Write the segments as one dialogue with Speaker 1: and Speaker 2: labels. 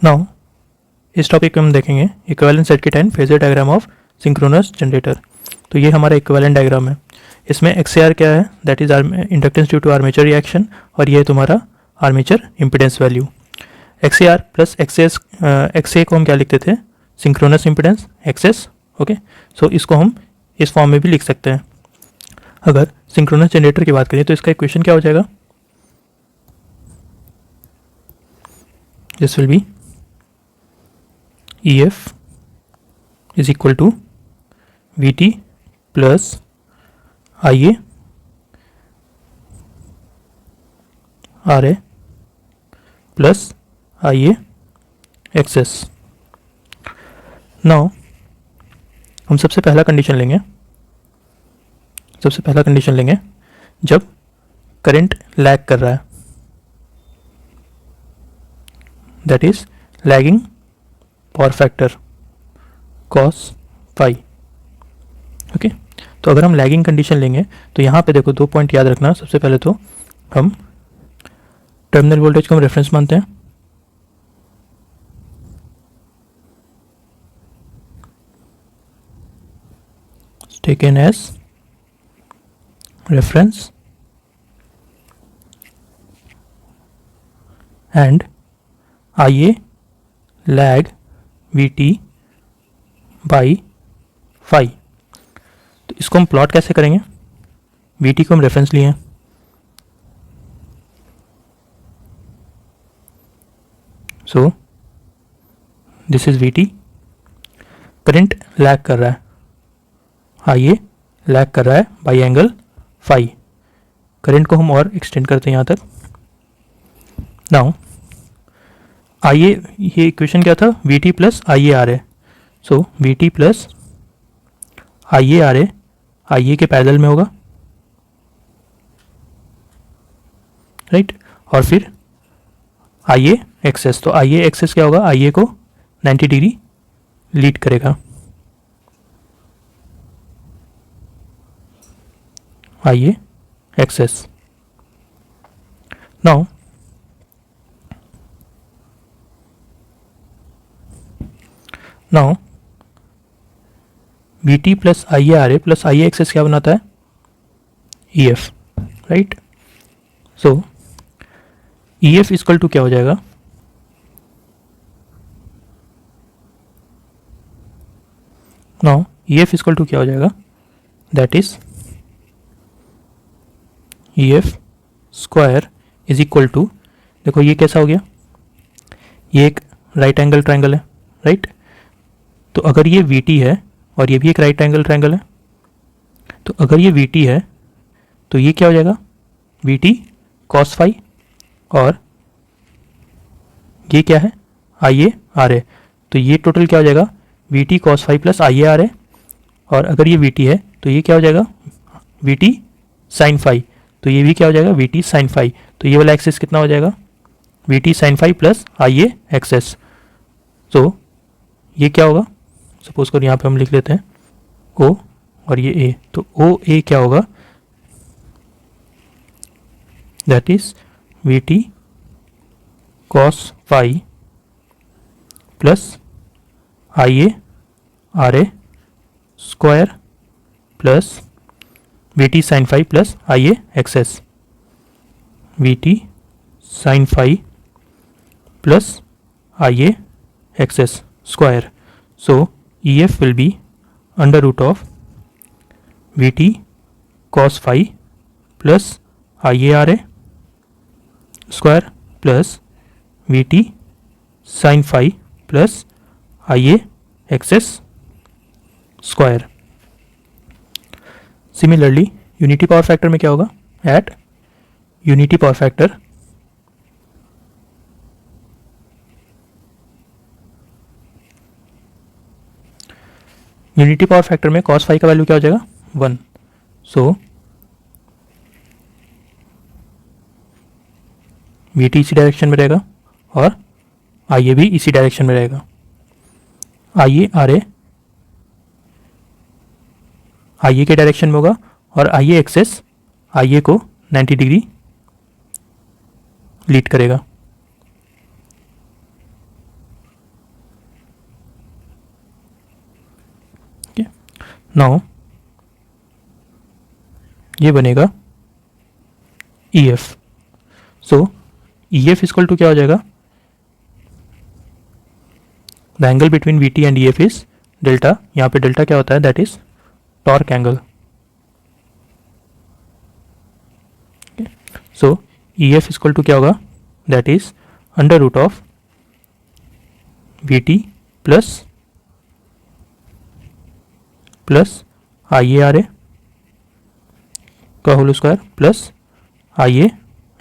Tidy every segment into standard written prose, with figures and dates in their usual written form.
Speaker 1: Now इस topic में हम देखेंगे equivalent circuit and phasor diagram of synchronous generator. तो ये हमारा इक्विवेलेंट डायग्राम है। इसमें एक्सएआर क्या है, that is inductance due to armature reaction, और ये तुम्हारा armature impedance value. XAR plus XS, XA को हम क्या लिखते थे, synchronous impedance XS. Okay, so इसको हम इस फॉर्म में भी लिख सकते हैं। अगर सिंक्रोनस जनरेटर की बात करें तो इसका इक्वेशन क्या हो जाएगा, this will be EF is equal to VT plus IA RA plus IA XS। Now हम सबसे पहला कंडीशन लेंगे जब करंट लैग कर रहा है, that is lagging power factor cos phi। Okay, तो अगर हम लैगिंग कंडीशन लेंगे तो यहाँ पे देखो 2 पॉइंट याद रखना। सबसे पहले तो हम टर्मिनल वोल्टेज को हम रेफरेंस मानते हैं, taken as reference, and IA lag VT by phi. तो इसको हम प्लॉट कैसे करेंगे, VT को हम रेफरेंस लिए हैं, सो this is VT। Current lag कर रहा है, IA लैग कर रहा है बाई एंगल फाई। करंट को हम और एक्सटेंड करते हैं यहाँ तक। नाउ IA, ये इक्वेशन क्या था, VT प्लस IARA। सो VT प्लस IARA IA के पैरेलल में होगा, राइट। और फिर IA XS, तो IA XS क्या होगा, IA को 90 डिग्री लीड करेगा, IA XS। Now VT plus IARA plus IA XS क्या बनाता है, EF, right. So EF equal to क्या हो जाएगा, नाउ EF इक्वल टू क्या हो जाएगा, that is EF square is equal to, देखो ये कैसा हो गया, ये एक राइट एंगल ट्रायंगल है, राइट। तो अगर ये VT है और ये भी एक राइट एंगल ट्रायंगल है, तो अगर ये VT है तो ये क्या हो जाएगा, VT cos phi, और ये क्या है, IARA। तो ये टोटल क्या हो जाएगा, VT cos phi plus IARA। और अगर ये VT है तो ये क्या हो जाएगा, VT sin phi। तो ये भी क्या हो जाएगा, VT sin phi। तो ये वाला एक्सेस कितना हो जाएगा, VT sin phi plus IA XS। तो ये क्या होगा, सपोज कर यहाँ पे हम लिख लेते हैं O और ये A, तो OA क्या होगा, that is VT cos phi plus IARA square plus VT sin phi plus IA XS। VT sin phi plus IA XS square. So EF will be under root of VT cos phi plus IARA square plus VT sin phi plus IA XS square. Similarly, unity power factor में क्या होगा, at unity power factor में cos phi का value क्या हो जाएगा, 1। सो VT इसी direction में रहेगा और IA भी इसी डायरेक्शन में रहेगा। IARA IA के डायरेक्शन में होगा और IA XS IA को 90 डिग्री लीड करेगा। नाउ ये बनेगा E F. So E F equal to क्या हो जाएगा, the angle between V T and E F is delta. यहाँ पे डेल्टा क्या होता है, that is torque angle. So E F equal to क्या होगा, that is under root of V T plus I A R A का whole square plus I A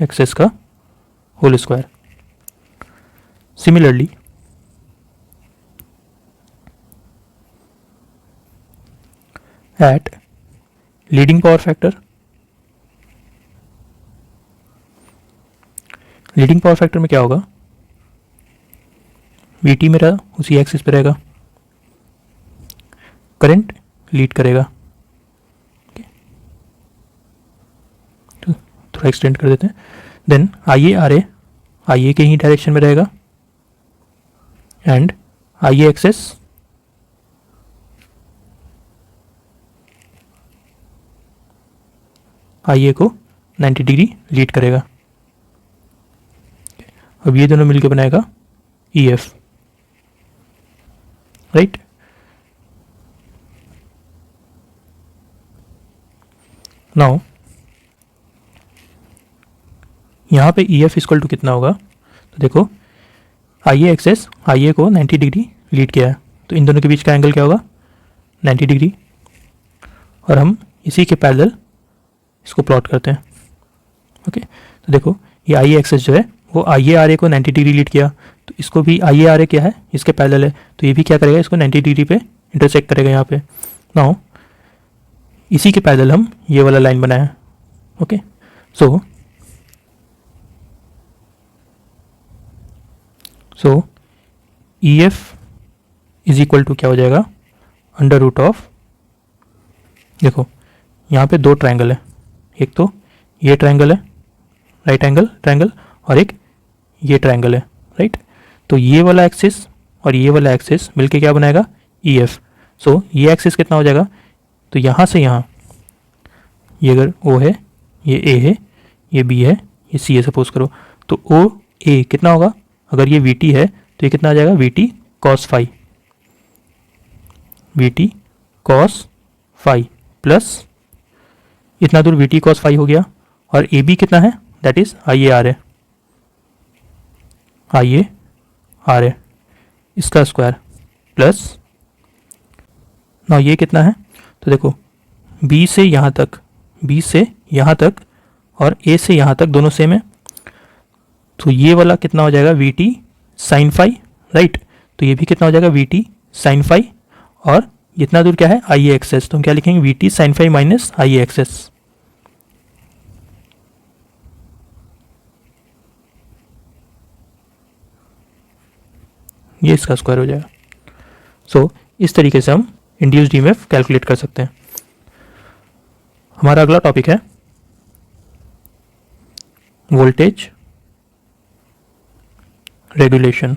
Speaker 1: XS का whole square. Similarly at leading power factor, leading power factor में क्या होगा, we T मेरा उसी axis पे रहेगा, current lead करेगा। तो थोड़ा एक्सटेंड कर देते हैं। देन आई ए के ही डायरेक्शन में रहेगा एंड आई ए एक्सेस आई ए को 90 डिग्री लीड करेगा। अब ये दोनों मिलकर बनाएगा ई एफ, राइट। नाउ यहां पे ई एफ इक्वल टू कितना होगा, तो देखो आई ए एक्सेस आई ए को 90 डिग्री लीड किया है, तो इन दोनों के बीच का एंगल क्या होगा, 90 डिग्री। और हम इसी के पैरेलल इसको प्लॉट करते हैं। ओके, तो देखो ये आई ए एक्सेस जो है वो आई ए आर ए को 90 डिग्री लीड किया, तो इसको भी आई ए आर ए क्या है, इसके पैरेलल है, तो ये भी क्या करेगा, इसको 90 डिग्री पे इंटरसेक्ट करेगा यहाँ पे। नाउ इसी के पैरेलल हम ये वाला लाइन बनाया है। Okay, so E F is equal to क्या हो जाएगा, अंडर रूट ऑफ, देखो यहाँ पे दो ट्रायंगल है, एक तो ये ट्रायंगल है राइट एंगल ट्रायंगल, और एक ये ट्रायंगल है, राइट। तो ये वाला एक्सिस और ये वाला एक्सिस मिलके क्या बनाएगा, ई एफ। सो ये एक्सिस कितना हो जाएगा, तो यहाँ से यहाँ, ये अगर ओ है, ये ए है, ये बी है, ये सी है सपोज करो, तो ओ ए कितना होगा, अगर ये वी टी है तो ये कितना आ जाएगा, V T cos phi, V T cos phi plus इतना दूर वी टी कॉस फाई हो गया, और ए बी कितना है, that is I A are है, आई ए आर है, इसका स्क्वायर प्लस, ना ये कितना है, तो देखो बी से यहाँ तक, बी से यहाँ तक और ए से यहाँ तक दोनों सेम है, तो ये वाला कितना हो जाएगा, V T sine phi, right. तो ये भी कितना हो जाएगा, वी टी साइन फाई, और इतना दूर क्या है, आई ए एक्सेस, तो हम क्या लिखेंगे, V T sine phi minus I A XS. ये इसका स्क्वायर हो जाएगा। सो इस तरीके से हम इंड्यूस्ड ईएमएफ कैलकुलेट कर सकते हैं। हमारा अगला टॉपिक है वोल्टेज रेगुलेशन।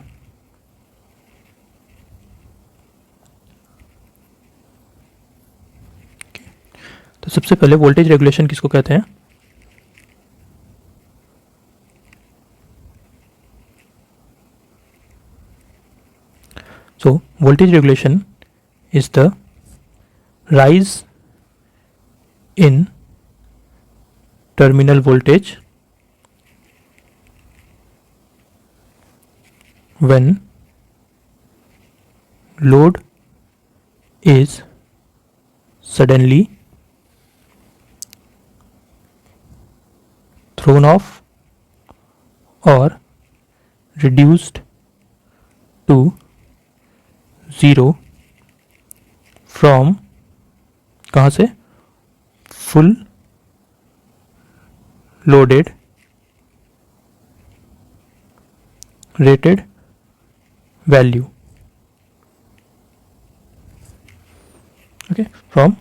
Speaker 1: तो सबसे पहले वोल्टेज रेगुलेशन किसको कहते हैं, so voltage regulation is the rise in terminal voltage when load is suddenly thrown off or reduced to zero from, कहाँ से, full loaded rated value. Okay, from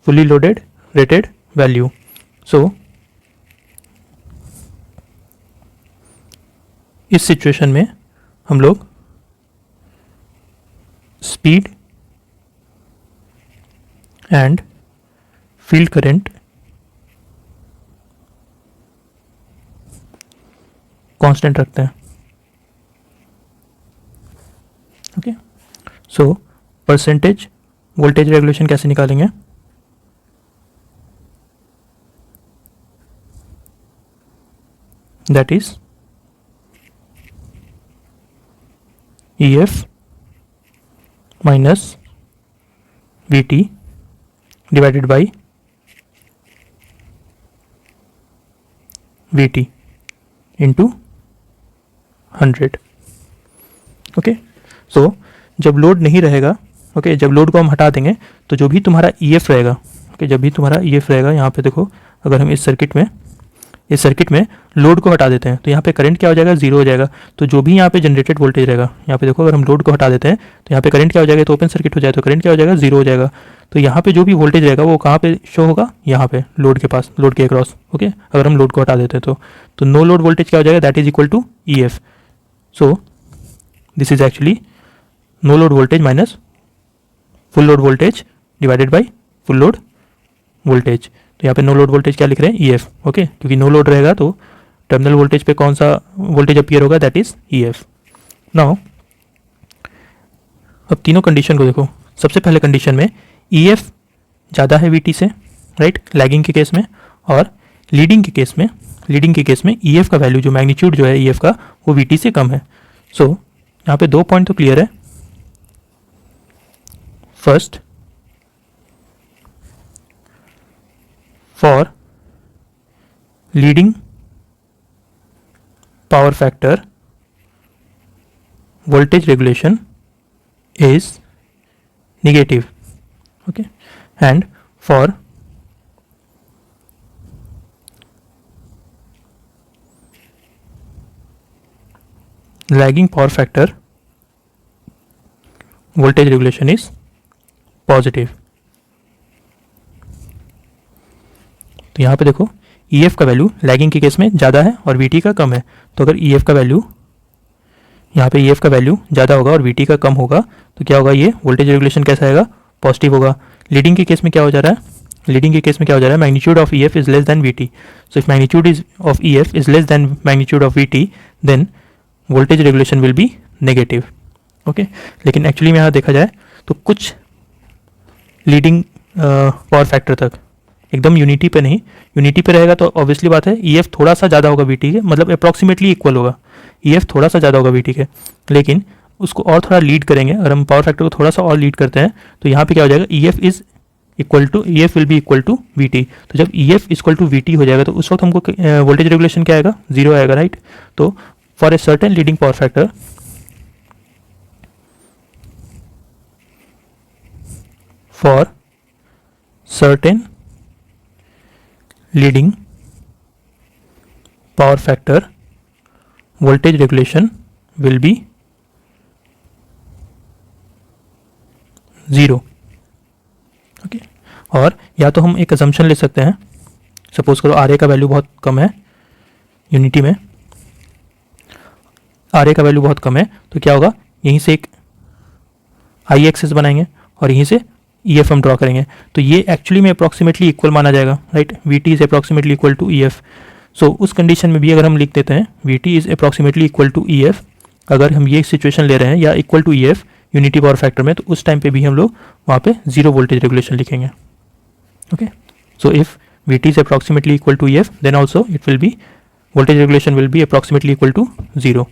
Speaker 1: fully loaded rated value. So इस situation में हम लोग speed and field current constant रखते हैं. Okay, so percentage voltage regulation कैसे निकालेंगे? That is EF minus VT divided by VT into 100. Okay, so जब load नहीं रहेगा, ओके, जब लोड को हम हटा देंगे तो जो भी तुम्हारा EF रहेगा, ओके, जब भी तुम्हारा EF रहेगा, यहाँ पे देखो, अगर हम इस सर्किट में लोड को हटा देते हैं तो यहाँ पे करंट क्या हो जाएगा? जीरो हो जाएगा. तो जो भी यहाँ पे जनरेटेड वोल्टेज रहेगा, यहाँ पे देखो, अगर हम लोड को हटा देते हैं तो यहाँ पे करंट क्या हो जाएगा? तो ओपन सर्किट हो जाएगा, तो करंट क्या हो जाएगा? जीरो हो जाएगा. तो यहाँ पे जो भी वोल्टेज रहेगा वो कहाँ पे शो होगा? यहाँ पे लोड के पास, लोड के अक्रॉस. ओके, अगर हम लोड को हटा देते हैं तो नो लोड वोल्टेज क्या हो जाएगा? That is equal to EF. So this is actually no load voltage minus full load voltage divided by full load voltage. तो यहाँ पे नो लोड वोल्टेज क्या लिख रहे हैं? EF. ओके, क्योंकि नो लोड रहेगा तो टर्मिनल वोल्टेज पे कौन सा वोल्टेज अपीयर होगा? That is EF. नाउ अब तीनों कंडीशन को देखो. सबसे पहले कंडीशन में EF ज़्यादा है VT से, राइट, लैगिंग के केस में, और लीडिंग के केस में EF का वैल्यू, जो मैग्नीट्यूड जो है EF का, वो VT से कम है. सो यहाँ पे दो पॉइंट तो क्लियर है. First, for leading power factor voltage regulation is negative. Okay, and for lagging power factor voltage regulation is positive. तो यहाँ पे देखो, EF का वैल्यू लैगिंग के केस में ज़्यादा है और VT का कम है. तो अगर EF का वैल्यू, यहाँ पे EF का वैल्यू ज़्यादा होगा और VT का कम होगा तो क्या होगा? ये वोल्टेज रेगुलेशन कैसा आएगा? पॉजिटिव होगा. लीडिंग के केस में क्या हो जा रहा है? Magnitude of EF is less than VT. So if magnitude is of EF is less than magnitude of VT, then voltage regulation will be negative. Okay, लेकिन एक्चुअली में यहाँ देखा जाए तो कुछ लीडिंग पावर फैक्टर तक, एकदम यूनिटी पे नहीं, यूनिटी पे रहेगा तो ऑब्वियसली बात है EF थोड़ा सा ज़्यादा होगा VT के, मतलब अप्रॉक्सीमेटली इक्वल होगा. EF थोड़ा सा ज़्यादा होगा VT के, लेकिन उसको और थोड़ा लीड करेंगे. अगर हम पावर फैक्टर को थोड़ा सा और लीड करते हैं तो यहाँ पे क्या हो जाएगा? EF will be equal to VT. तो जब EF इक्वल टू VT हो जाएगा तो उस वक्त हमको वोल्टेज रेगुलेशन क्या आएगा? जीरो आएगा, राइट. तो for a certain leading power factor, leading power factor voltage regulation will be 0. Okay, और या तो हम एक असम्पशन ले सकते हैं. सपोज करो RA का वैल्यू बहुत कम है, यूनिटी में RA का वैल्यू बहुत कम है, तो क्या होगा? यहीं से एक I एक्सिस बनाएंगे और यहीं से EF हम ड्रॉ करेंगे. तो ये एक्चुअली में अप्रॉक्सीमेटली इक्वल माना जाएगा, right. VT is approximately equal to EF. So उस कंडीशन में भी अगर हम लिख देते हैं VT is approximately equal to EF, अगर हम ये सिचुएशन ले रहे हैं या equal to EF unity power factor में, तो उस टाइम पे भी हम लोग वहाँ पे जीरो वोल्टेज रेगुलेशन लिखेंगे. Okay, so if VT is approximately equal to EF, then also it will be, voltage regulation will be approximately equal to 0.